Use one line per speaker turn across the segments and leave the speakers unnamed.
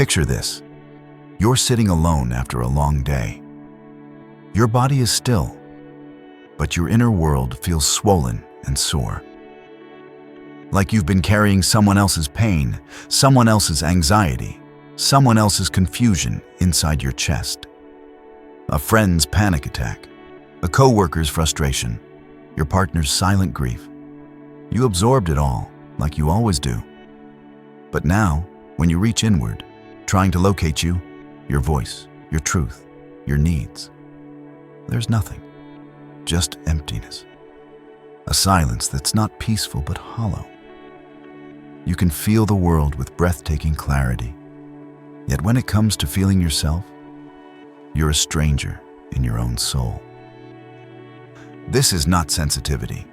Picture this. You're sitting alone after a long day. Your body is still, but your inner world feels swollen and sore. Like you've been carrying someone else's pain, someone else's anxiety, someone else's confusion inside your chest. A friend's panic attack, a coworker's frustration, your partner's silent grief. You absorbed it all, like you always do. But now, when you reach inward, trying to locate you, your voice, your truth, your needs, there's nothing, just emptiness. A silence that's not peaceful but hollow. You can feel the world with breathtaking clarity, yet when it comes to feeling yourself, you're a stranger in your own soul. This is not sensitivity.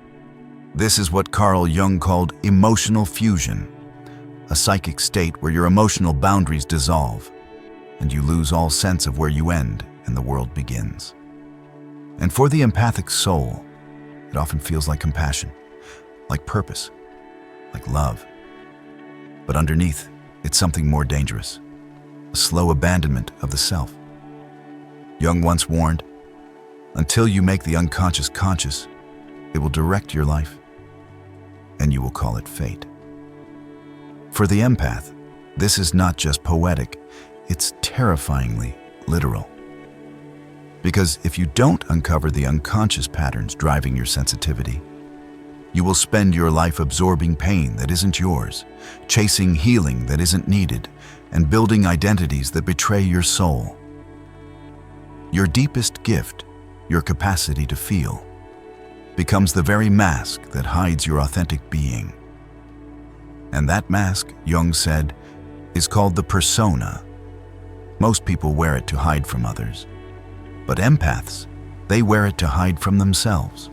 This is what Carl Jung called emotional fusion, a psychic state where your emotional boundaries dissolve and you lose all sense of where you end and the world begins. And for the empathic soul, it often feels like compassion, like purpose, like love. But underneath, it's something more dangerous, a slow abandonment of the self. Jung once warned, until you make the unconscious conscious, it will direct your life, and you will call it fate. For the empath, this is not just poetic, it's terrifyingly literal. Because if you don't uncover the unconscious patterns driving your sensitivity, you will spend your life absorbing pain that isn't yours, chasing healing that isn't needed, and building identities that betray your soul. Your deepest gift, your capacity to feel, becomes the very mask that hides your authentic being. And that mask, Jung said, is called the persona. Most people wear it to hide from others. But empaths, they wear it to hide from themselves.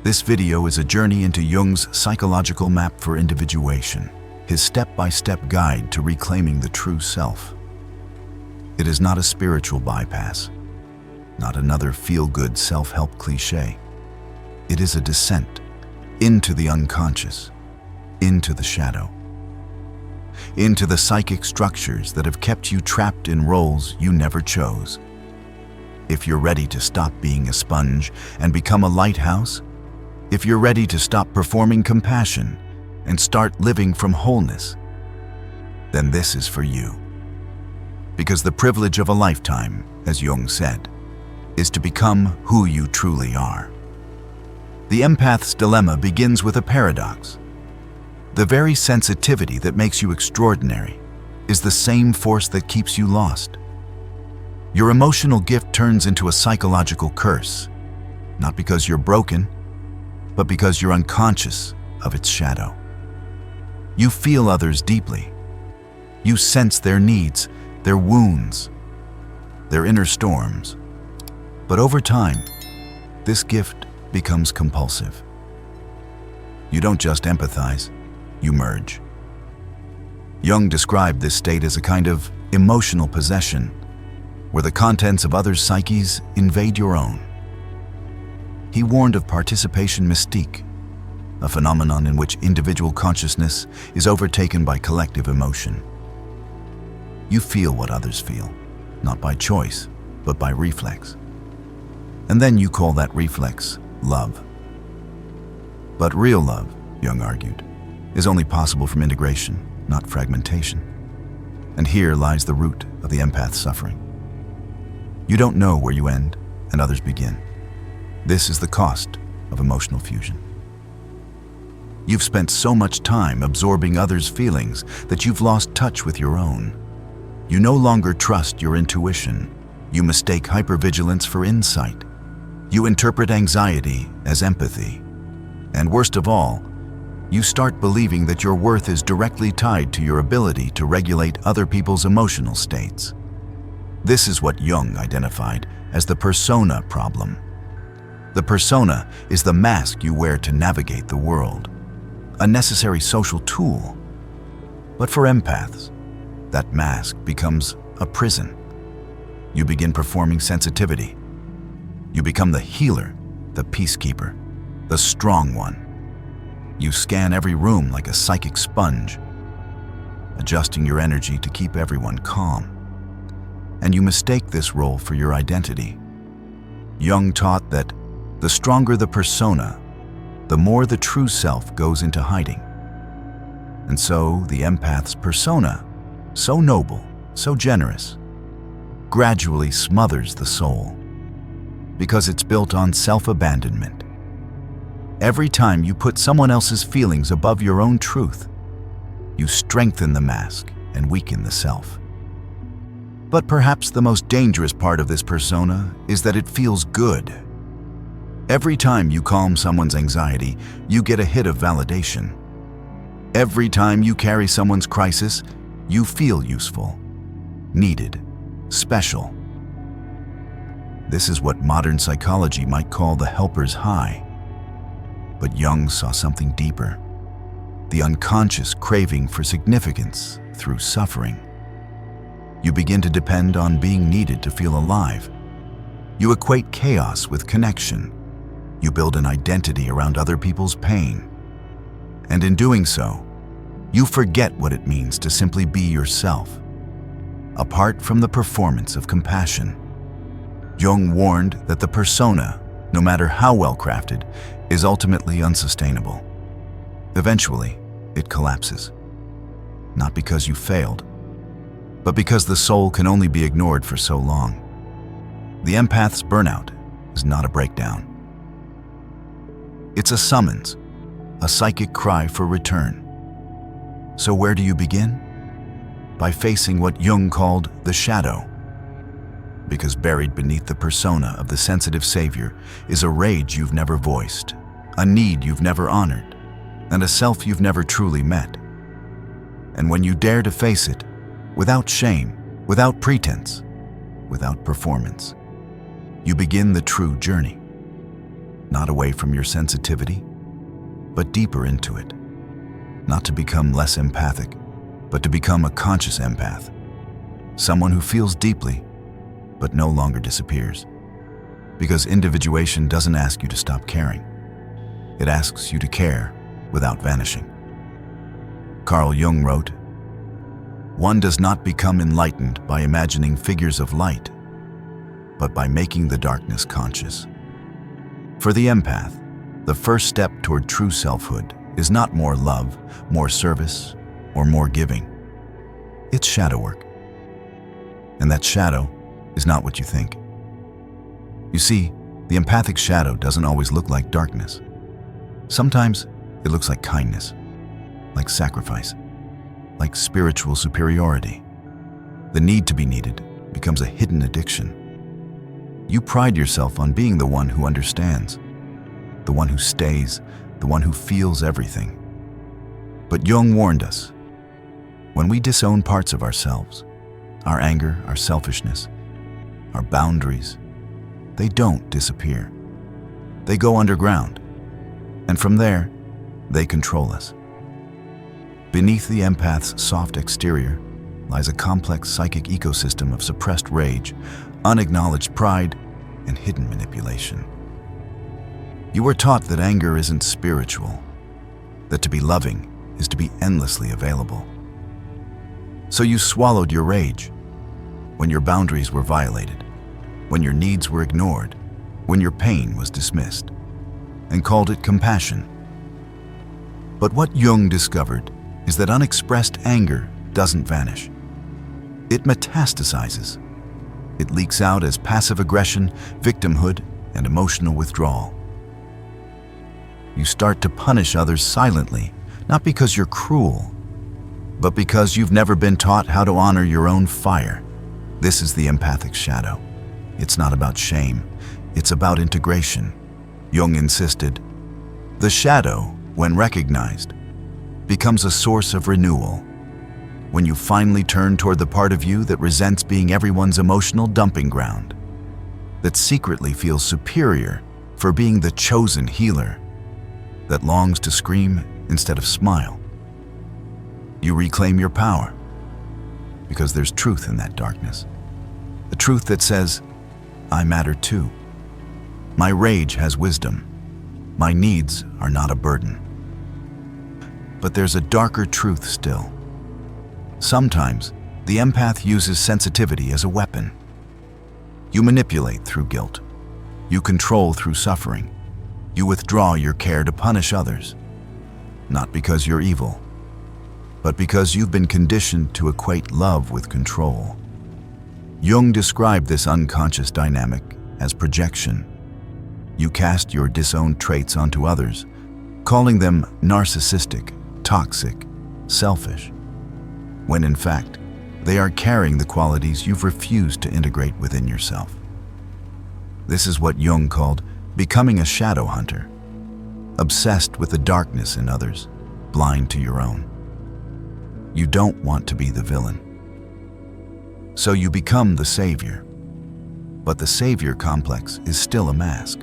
This video is a journey into Jung's psychological map for individuation, his step-by-step guide to reclaiming the true self. It is not a spiritual bypass, not another feel-good self-help cliché. It is a descent into the unconscious, into the shadow, into the psychic structures that have kept you trapped in roles you never chose. If you're ready to stop being a sponge and become a lighthouse, if you're ready to stop performing compassion and start living from wholeness, then this is for you. Because the privilege of a lifetime, as Jung said, is to become who you truly are. The empath's dilemma begins with a paradox. The very sensitivity that makes you extraordinary is the same force that keeps you lost. Your emotional gift turns into a psychological curse, not because you're broken, but because you're unconscious of its shadow. You feel others deeply. You sense their needs, their wounds, their inner storms. But over time, this gift becomes compulsive. You don't just empathize, you merge. Jung described this state as a kind of emotional possession, where the contents of others' psyches invade your own. He warned of participation mystique, a phenomenon in which individual consciousness is overtaken by collective emotion. You feel what others feel, not by choice, but by reflex. And then you call that reflex love. But real love, Jung argued, is only possible from integration, not fragmentation. And here lies the root of the empath's suffering. You don't know where you end and others begin. This is the cost of emotional fusion. You've spent so much time absorbing others' feelings that you've lost touch with your own. You no longer trust your intuition. You mistake hypervigilance for insight. You interpret anxiety as empathy. And worst of all, you start believing that your worth is directly tied to your ability to regulate other people's emotional states. This is what Jung identified as the persona problem. The persona is the mask you wear to navigate the world, a necessary social tool. But for empaths, that mask becomes a prison. You begin performing sensitivity. You become the healer, the peacekeeper, the strong one. You scan every room like a psychic sponge. adjusting your energy to keep everyone calm. And you mistake this role for your identity. Jung taught that the stronger the persona, the more the true self goes into hiding. And so the empath's persona, so noble, so generous, gradually smothers the soul, because it's built on self-abandonment. Every time you put someone else's feelings above your own truth, you strengthen the mask and weaken the self. But perhaps the most dangerous part of this persona is that it feels good. Every time you calm someone's anxiety, you get a hit of validation. Every time you carry someone's crisis, you feel useful, needed, special. This is what modern psychology might call the helper's high. But Jung saw something deeper: the unconscious craving for significance through suffering. You begin to depend on being needed to feel alive. You equate chaos with connection. You build an identity around other people's pain. And in doing so, you forget what it means to simply be yourself, apart from the performance of compassion. Jung warned that the persona, no matter how well crafted, is ultimately unsustainable. Eventually, it collapses. Not because you failed, but because the soul can only be ignored for so long. The empath's burnout is not a breakdown. It's a summons, a psychic cry for return. So where do you begin? By facing what Jung called the shadow. Because buried beneath the persona of the sensitive savior is a rage you've never voiced, a need you've never honored, and a self you've never truly met. And when you dare to face it, without shame, without pretense, without performance, you begin the true journey. Not away from your sensitivity, but deeper into it. Not to become less empathic, but to become a conscious empath. Someone who feels deeply, but no longer disappears. Because individuation doesn't ask you to stop caring. It asks you to care without vanishing. Carl Jung wrote, "One does not become enlightened by imagining figures of light, but by making the darkness conscious." For the empath, the first step toward true selfhood is not more love, more service, or more giving. It's shadow work. And that shadow is not what you think. You see, the empathic shadow doesn't always look like darkness. Sometimes it looks like kindness, like sacrifice, like spiritual superiority. The need to be needed becomes a hidden addiction. You pride yourself on being the one who understands, the one who stays, the one who feels everything. But Jung warned us, when we disown parts of ourselves, our anger, our selfishness, our boundaries, they don't disappear. They go underground, and from there, they control us. Beneath the empath's soft exterior lies a complex psychic ecosystem of suppressed rage, unacknowledged pride, and hidden manipulation. You were taught that anger isn't spiritual, that to be loving is to be endlessly available. So you swallowed your rage when your boundaries were violated, when your needs were ignored, when your pain was dismissed, and called it compassion. But what Jung discovered is that unexpressed anger doesn't vanish. It metastasizes. It leaks out as passive aggression, victimhood, and emotional withdrawal. You start to punish others silently, not because you're cruel, but because you've never been taught how to honor your own fire. This is the empathic shadow. It's not about shame, it's about integration. Jung insisted, the shadow, when recognized, becomes a source of renewal. When you finally turn toward the part of you that resents being everyone's emotional dumping ground, that secretly feels superior for being the chosen healer, that longs to scream instead of smile, you reclaim your power, because there's truth in that darkness. A truth that says, I matter too. My rage has wisdom. My needs are not a burden. But there's a darker truth still. Sometimes, the empath uses sensitivity as a weapon. You manipulate through guilt. You control through suffering. You withdraw your care to punish others. Not because you're evil, but because you've been conditioned to equate love with control. Jung described this unconscious dynamic as projection. You cast your disowned traits onto others, calling them narcissistic, toxic, selfish, when in fact, they are carrying the qualities you've refused to integrate within yourself. This is what Jung called becoming a shadow hunter, obsessed with the darkness in others, blind to your own. You don't want to be the villain. So you become the savior. But the savior complex is still a mask.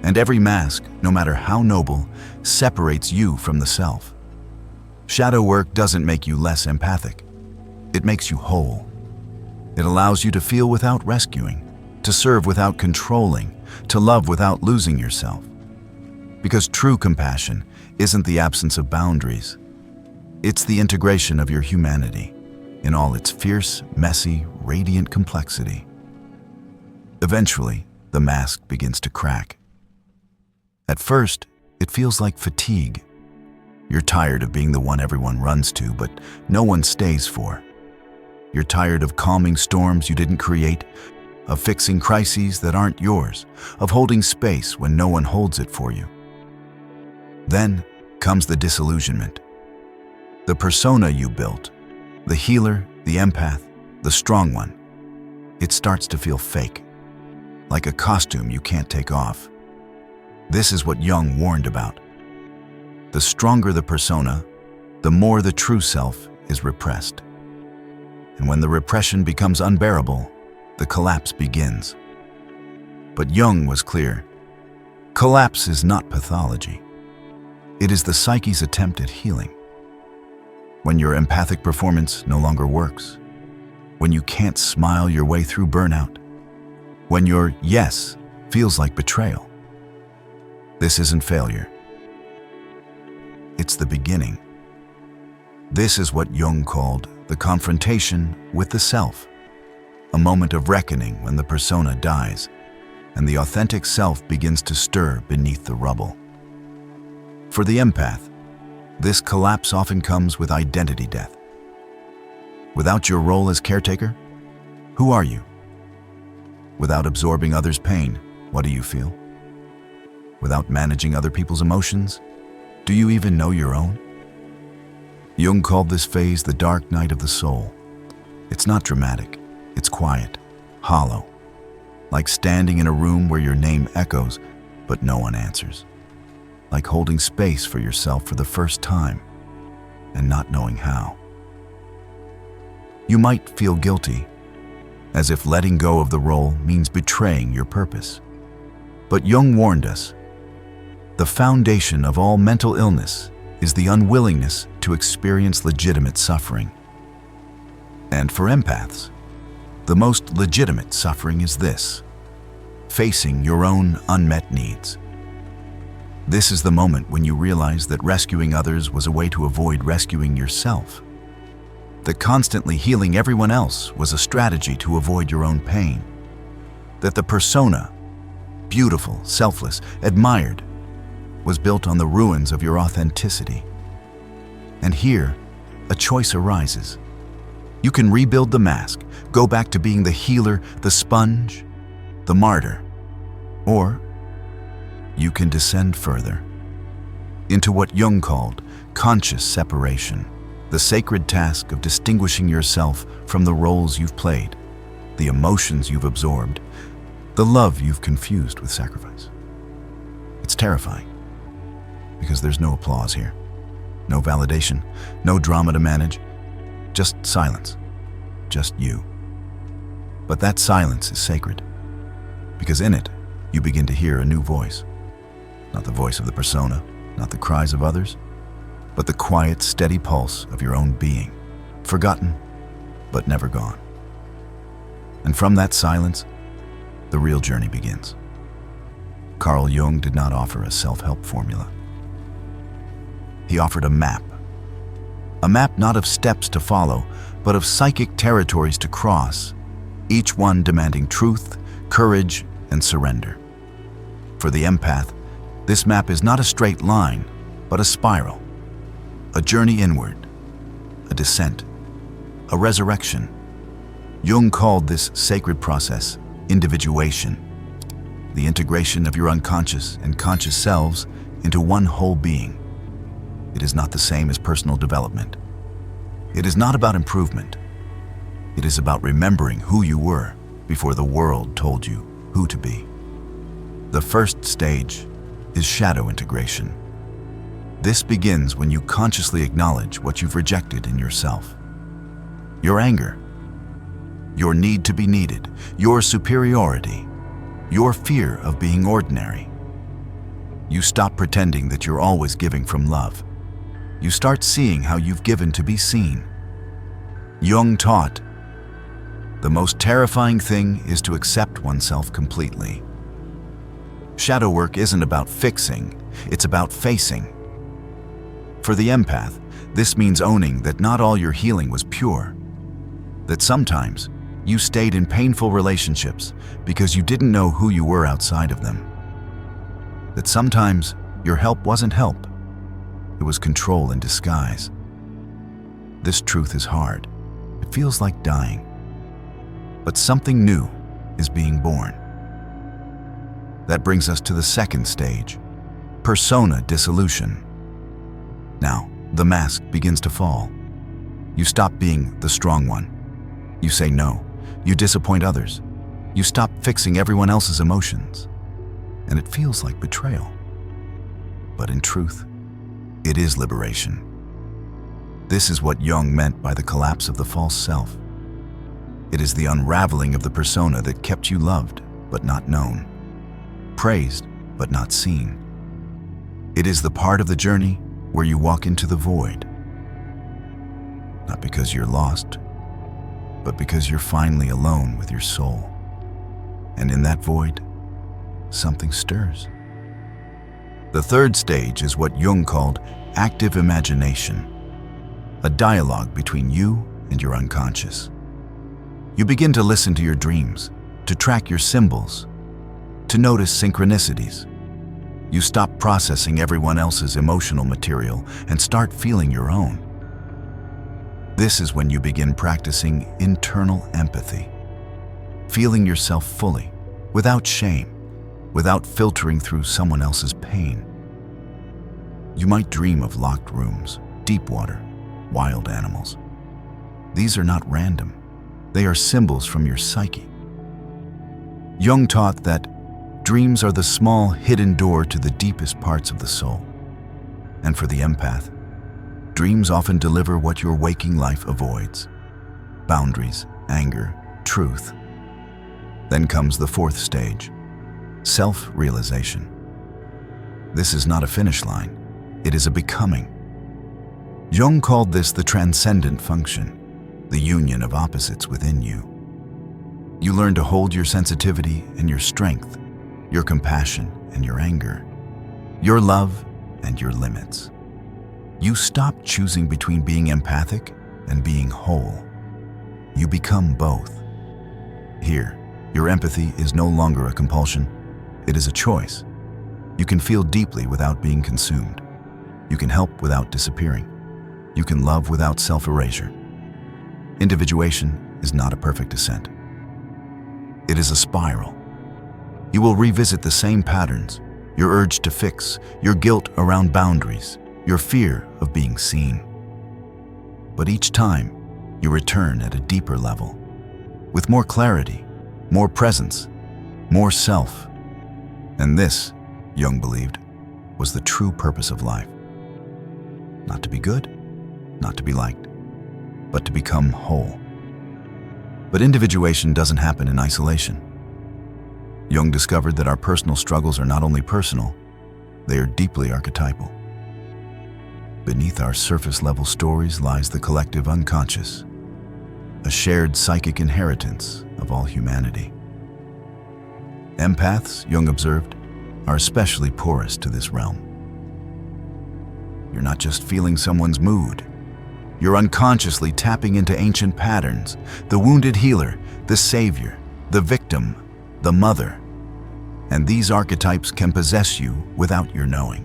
And every mask, no matter how noble, separates you from the self. Shadow work doesn't make you less empathic. It makes you whole. It allows you to feel without rescuing, to serve without controlling, to love without losing yourself. Because true compassion isn't the absence of boundaries. It's the integration of your humanity in all its fierce, messy, radiant complexity. Eventually, the mask begins to crack. At first, it feels like fatigue. You're tired of being the one everyone runs to, but no one stays for. You're tired of calming storms you didn't create, of fixing crises that aren't yours, of holding space when no one holds it for you. Then comes the disillusionment. The persona you built, the healer, the empath, the strong one, it starts to feel fake, like a costume you can't take off. This is what Jung warned about. The stronger the persona, the more the true self is repressed. And when the repression becomes unbearable, the collapse begins. But Jung was clear. Collapse is not pathology. It is the psyche's attempt at healing. When your empathic performance no longer works, when you can't smile your way through burnout, when your yes feels like betrayal. This isn't failure. It's the beginning. This is what Jung called the confrontation with the self, a moment of reckoning when the persona dies and the authentic self begins to stir beneath the rubble. For the empath, this collapse often comes with identity death. Without your role as caretaker, who are you? Without absorbing others' pain, what do you feel? Without managing other people's emotions, do you even know your own? Jung called this phase the dark night of the soul. It's not dramatic, it's quiet, hollow, like standing in a room where your name echoes, but no one answers. Like holding space for yourself for the first time and not knowing how. You might feel guilty, as if letting go of the role means betraying your purpose. But Jung warned us, the foundation of all mental illness is the unwillingness to experience legitimate suffering. And for empaths, the most legitimate suffering is this: facing your own unmet needs. This is the moment when you realize that rescuing others was a way to avoid rescuing yourself. That constantly healing everyone else was a strategy to avoid your own pain. That the persona, beautiful, selfless, admired, was built on the ruins of your authenticity. And here, a choice arises. You can rebuild the mask, go back to being the healer, the sponge, the martyr. Or you can descend further into what Jung called conscious separation, the sacred task of distinguishing yourself from the roles you've played, the emotions you've absorbed, the love you've confused with sacrifice. It's terrifying, because there's no applause here, no validation, no drama to manage, just silence, just you. But that silence is sacred, because in it, you begin to hear a new voice. Not the voice of the persona, not the cries of others, but the quiet, steady pulse of your own being, forgotten, but never gone. And from that silence, the real journey begins. Carl Jung did not offer a self-help formula. He offered a map, A map not of steps to follow, but of psychic territories to cross, each one demanding truth, courage, and surrender. For the empath, this map is not a straight line, but a spiral. A journey inward, a descent, a resurrection. Jung called this sacred process individuation, the integration of your unconscious and conscious selves into one whole being. It is not the same as personal development. It is not about improvement. It is about remembering who you were before the world told you who to be. The first stage is shadow integration. This begins when you consciously acknowledge what you've rejected in yourself. Your anger, your need to be needed, your superiority, your fear of being ordinary. You stop pretending that you're always giving from love. You start seeing how you've given to be seen. Jung taught, the most terrifying thing is to accept oneself completely. Shadow work isn't about fixing, it's about facing. For the empath, this means owning that not all your healing was pure. That sometimes you stayed in painful relationships because you didn't know who you were outside of them. That sometimes your help wasn't help, it was control in disguise. This truth is hard. It feels like dying. But something new is being born. That brings us to the second stage, persona dissolution. Now, the mask begins to fall. You stop being the strong one. You say no. You disappoint others. You stop fixing everyone else's emotions. And it feels like betrayal. But in truth, it is liberation. This is what Jung meant by the collapse of the false self. It is the unraveling of the persona that kept you loved but not known, praised but not seen. It is the part of the journey where you walk into the void. Not because you're lost, but because you're finally alone with your soul. And in that void, something stirs. The third stage is what Jung called active imagination, a dialogue between you and your unconscious. You begin to listen to your dreams, to track your symbols, to notice synchronicities. You stop processing everyone else's emotional material and start feeling your own. This is when you begin practicing internal empathy, feeling yourself fully, without shame, without filtering through someone else's pain. You might dream of locked rooms, deep water, wild animals. These are not random. They are symbols from your psyche. Jung taught that dreams are the small, hidden door to the deepest parts of the soul. And for the empath, dreams often deliver what your waking life avoids: boundaries, anger, truth. Then comes the fourth stage, self-realization. This is not a finish line, it is a becoming. Jung called this the transcendent function, the union of opposites within you. You learn to hold your sensitivity and your strength, your compassion and your anger, your love and your limits. You stop choosing between being empathic and being whole. You become both. Here, your empathy is no longer a compulsion, it is a choice. You can feel deeply without being consumed. You can help without disappearing. You can love without self-erasure. Individuation is not a perfect ascent. It is a spiral. You will revisit the same patterns, your urge to fix, your guilt around boundaries, your fear of being seen. But each time, you return at a deeper level, with more clarity, more presence, more self. And this, Jung believed, was the true purpose of life. Not to be good, not to be liked, but to become whole. But individuation doesn't happen in isolation. Jung discovered that our personal struggles are not only personal, they are deeply archetypal. Beneath our surface-level stories lies the collective unconscious, a shared psychic inheritance of all humanity. Empaths, Jung observed, are especially porous to this realm. You're not just feeling someone's mood, You're unconsciously tapping into ancient patterns: the wounded healer, the savior, the victim, the mother. And these archetypes can possess you without your knowing.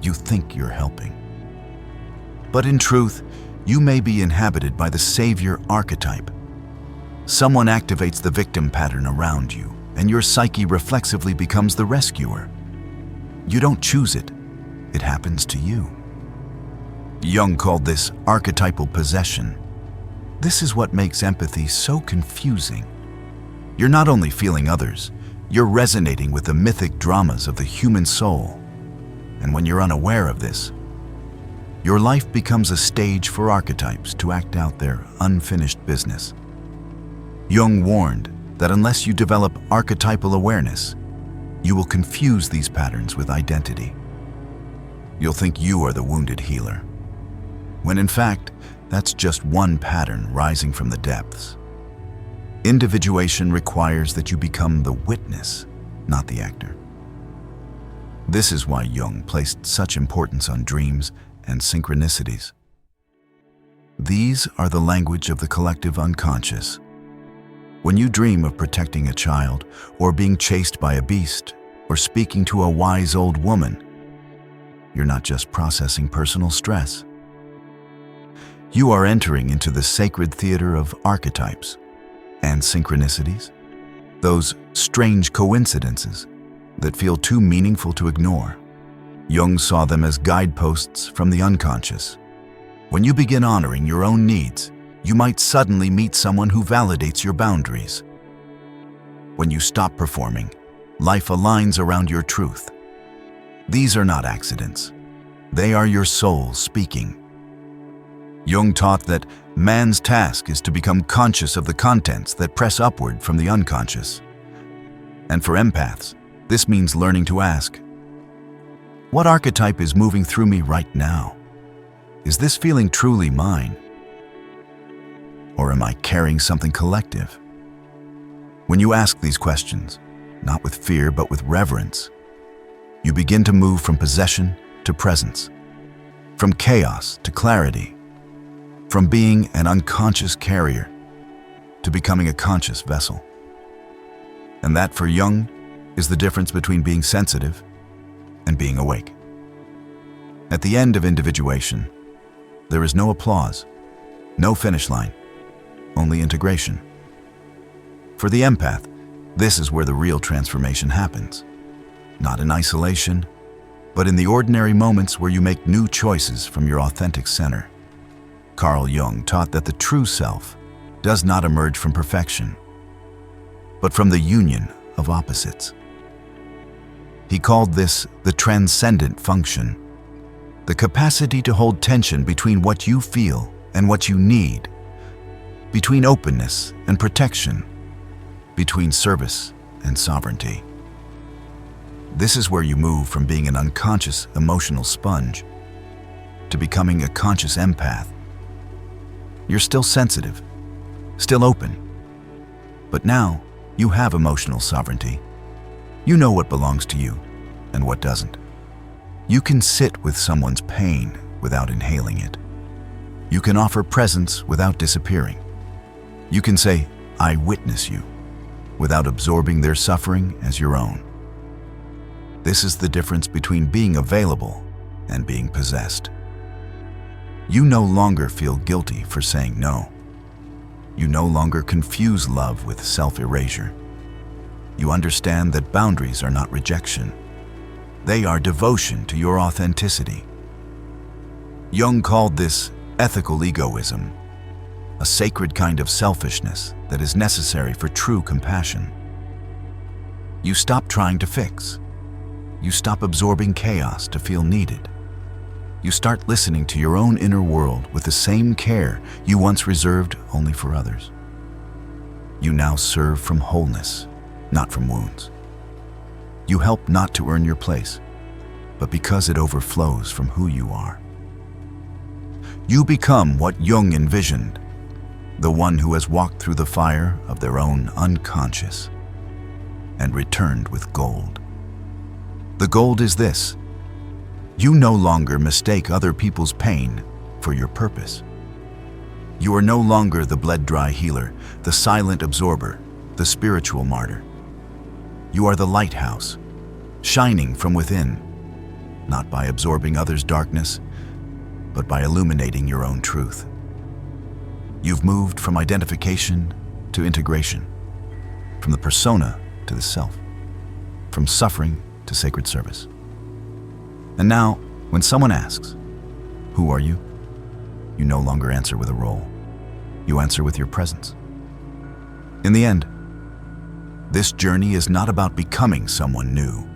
You think you're helping. But in truth, you may be inhabited by the savior archetype. Someone activates the victim pattern around you, and your psyche reflexively becomes the rescuer. You don't choose it, it happens to you. Jung called this archetypal possession. This is what makes empathy so confusing. You're not only feeling others, you're resonating with the mythic dramas of the human soul. And when you're unaware of this, your life becomes a stage for archetypes to act out their unfinished business. Jung warned that unless you develop archetypal awareness, you will confuse these patterns with identity. You'll think you are the wounded healer, when in fact, that's just one pattern rising from the depths. Individuation requires that you become the witness, not the actor. This is why Jung placed such importance on dreams and synchronicities. These are the language of the collective unconscious. When you dream of protecting a child, or being chased by a beast, or speaking to a wise old woman, you're not just processing personal stress. You are entering into the sacred theater of archetypes and synchronicities, those strange coincidences that feel too meaningful to ignore. Jung saw them as guideposts from the unconscious. When you begin honoring your own needs, you might suddenly meet someone who validates your boundaries. When you stop performing, life aligns around your truth. These are not accidents. They are your soul speaking. Jung taught that man's task is to become conscious of the contents that press upward from the unconscious. And for empaths, this means learning to ask, what archetype is moving through me right now? Is this feeling truly mine? Or am I carrying something collective? When you ask these questions, not with fear but with reverence, you begin to move from possession to presence, from chaos to clarity, from being an unconscious carrier to becoming a conscious vessel. And that, for Jung, is the difference between being sensitive and being awake. At the end of individuation, there is no applause, no finish line, only integration. For the empath, this is where the real transformation happens. Not in isolation, but in the ordinary moments where you make new choices from your authentic center. Carl Jung taught that the true self does not emerge from perfection, but from the union of opposites. He called this the transcendent function, the capacity to hold tension between what you feel and what you need, between openness and protection, between service and sovereignty. This is where you move from being an unconscious emotional sponge to becoming a conscious empath. You're still sensitive, still open, but now you have emotional sovereignty. You know what belongs to you and what doesn't. You can sit with someone's pain without inhaling it. You can offer presence without disappearing. You can say, I witness you, without absorbing their suffering as your own. This is the difference between being available and being possessed. You no longer feel guilty for saying no. You no longer confuse love with self-erasure. You understand that boundaries are not rejection. They are devotion to your authenticity. Jung called this ethical egoism, a sacred kind of selfishness that is necessary for true compassion. You stop trying to fix. You stop absorbing chaos to feel needed. You start listening to your own inner world with the same care you once reserved only for others. You now serve from wholeness, not from wounds. You help not to earn your place, but because it overflows from who you are. You become what Jung envisioned, the one who has walked through the fire of their own unconscious and returned with gold. The gold is this: you no longer mistake other people's pain for your purpose. You are no longer the bled-dry healer, the silent absorber, the spiritual martyr. You are the lighthouse, shining from within, not by absorbing others' darkness, but by illuminating your own truth. You've moved from identification to integration, from the persona to the self, from suffering to sacred service. And now, when someone asks, "Who are you?" you no longer answer with a role. You answer with your presence. In the end, this journey is not about becoming someone new.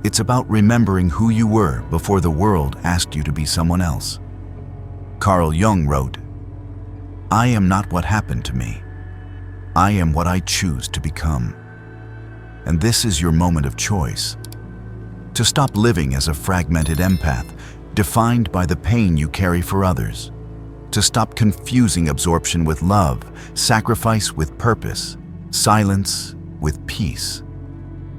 It's about remembering who you were before the world asked you to be someone else. Carl Jung wrote, "I am not what happened to me. I am what I choose to become." And this is your moment of choice. To stop living as a fragmented empath, defined by the pain you carry for others. To stop confusing absorption with love, sacrifice with purpose, silence with peace.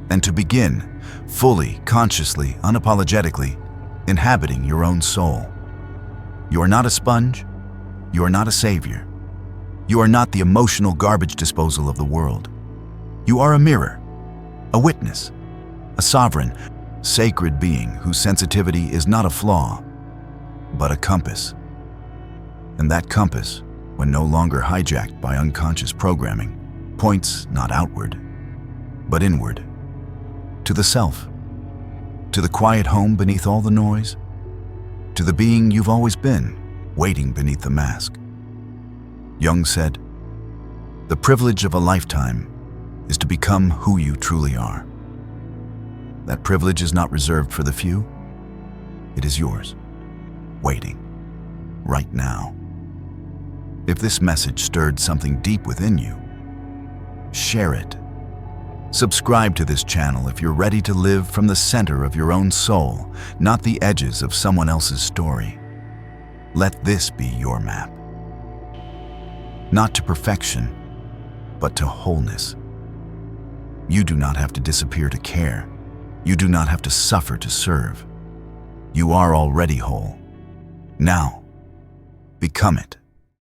And to begin, fully, consciously, unapologetically, inhabiting your own soul. You are not a sponge. You are not a savior. You are not the emotional garbage disposal of the world. You are a mirror, a witness, a sovereign, sacred being whose sensitivity is not a flaw, but a compass. And that compass, when no longer hijacked by unconscious programming, points not outward, but inward, to the self, to the quiet home beneath all the noise, to the being you've always been, waiting beneath the mask. Jung said, "The privilege of a lifetime is to become who you truly are." That privilege is not reserved for the few. It is yours, waiting, right now. If this message stirred something deep within you, share it. Subscribe to this channel if you're ready to live from the center of your own soul, not the edges of someone else's story. Let this be your map. Not to perfection, but to wholeness. You do not have to disappear to care. You do not have to suffer to serve. You are already whole. Now, become it.